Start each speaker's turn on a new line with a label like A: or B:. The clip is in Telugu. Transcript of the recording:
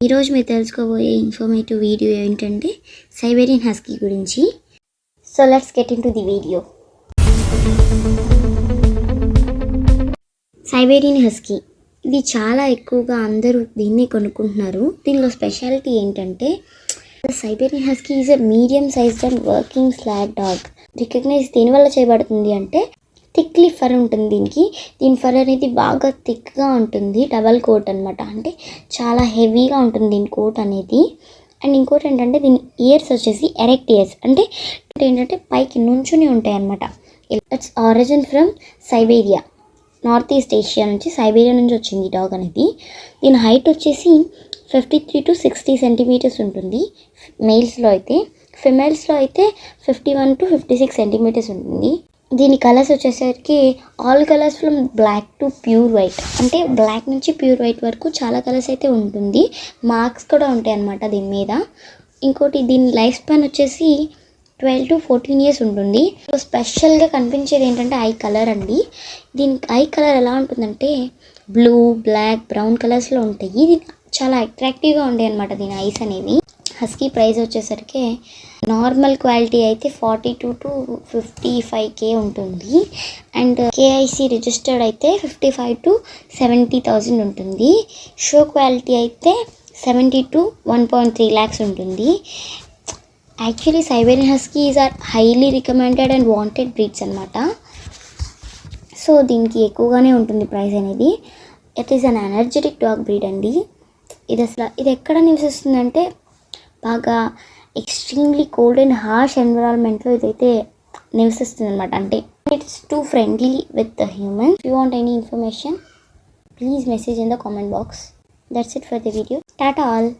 A: ఈరోజు మీరు తెలుసుకోబోయే ఇన్ఫర్మేటివ్ వీడియో ఏంటంటే సైబేరియన్ హస్కీ గురించి. So let's get into the video. Siberian husky ఇది చాలా ఎక్కువగా అందరూ దీన్ని కొనుక్కుంటున్నారు. దీనిలో స్పెషాలిటీ ఏంటంటే Siberian husky is a medium sized and working sled dog. Recognise దేనివల్ల చేయబడుతుంది అంటే థిక్లీ ఫర్ ఉంటుంది దీని ఫర్ అనేది బాగా థిక్గా ఉంటుంది. డబల్ కోట్ అనమాట, అంటే చాలా హెవీగా ఉంటుంది దీని కోట్ అనేది. అండ్ ఇంకోటి ఏంటంటే దీని ఇయర్స్ వచ్చేసి ఎరెక్ట్ ఇయర్స్, అంటే ఏంటంటే పైకి నుంచుని ఉంటాయి అనమాట. Its origin from Siberia, north east Asia నుంచి, సైబేరియా నుంచి వచ్చింది ఈ డాగ్ అనేది. దీని హైట్ వచ్చేసి 53 to 60 సెంటీమీటర్స్ ఉంటుంది మేల్స్లో అయితే. ఫిమేల్స్లో అయితే 51 to 56 సెంటీమీటర్స్ ఉంటుంది. దీని కలర్స్ వచ్చేసరికి all colours from black to pure white, అంటే బ్లాక్ నుంచి ప్యూర్ వైట్ వరకు చాలా కలర్స్ అయితే ఉంటుంది. మార్క్స్ కూడా ఉంటాయి అన్నమాట దీని మీద. ఇంకోటి దీని లైఫ్ స్పాన్ వచ్చేసి 12 to 14 ఇయర్స్ ఉంటుంది. స్పెషల్గా కనిపించేది ఏంటంటే ఐ కలర్ అండి. దీని ఐ కలర్ ఎలా ఉంటుందంటే బ్లూ, బ్లాక్, బ్రౌన్ కలర్స్లో ఉంటాయి. ఇది చాలా అట్రాక్టివ్గా ఉంటాయి అన్నమాట దీని ఐస్ అనేవి. హస్కీ ప్రైస్ వచ్చేసరికి నార్మల్ క్వాలిటీ అయితే 42 to 55K ఉంటుంది. అండ్ కేఐసి రిజిస్టర్డ్ అయితే 55 to 70,000 ఉంటుంది. షో క్వాలిటీ అయితే 70 to 1.3 lakhs ఉంటుంది. Actually Siberian huskies are highly recommended and wanted breeds అనమాట. సో దీనికి ఎక్కువగానే ఉంటుంది ప్రైస్ అనేది. It is an energetic dog breed అండి. ఇది ఎక్కడ నివసిస్తుందంటే బాగా ఎక్స్ట్రీమ్లీ కోల్డ్ అండ్ హార్ష్ ఎన్విరాన్మెంట్లో ఇదైతే నివసిస్తుంది అనమాట. అంటే it's too friendly with the human. You want any information, please message in the comment box. That's it for the video. Tata all.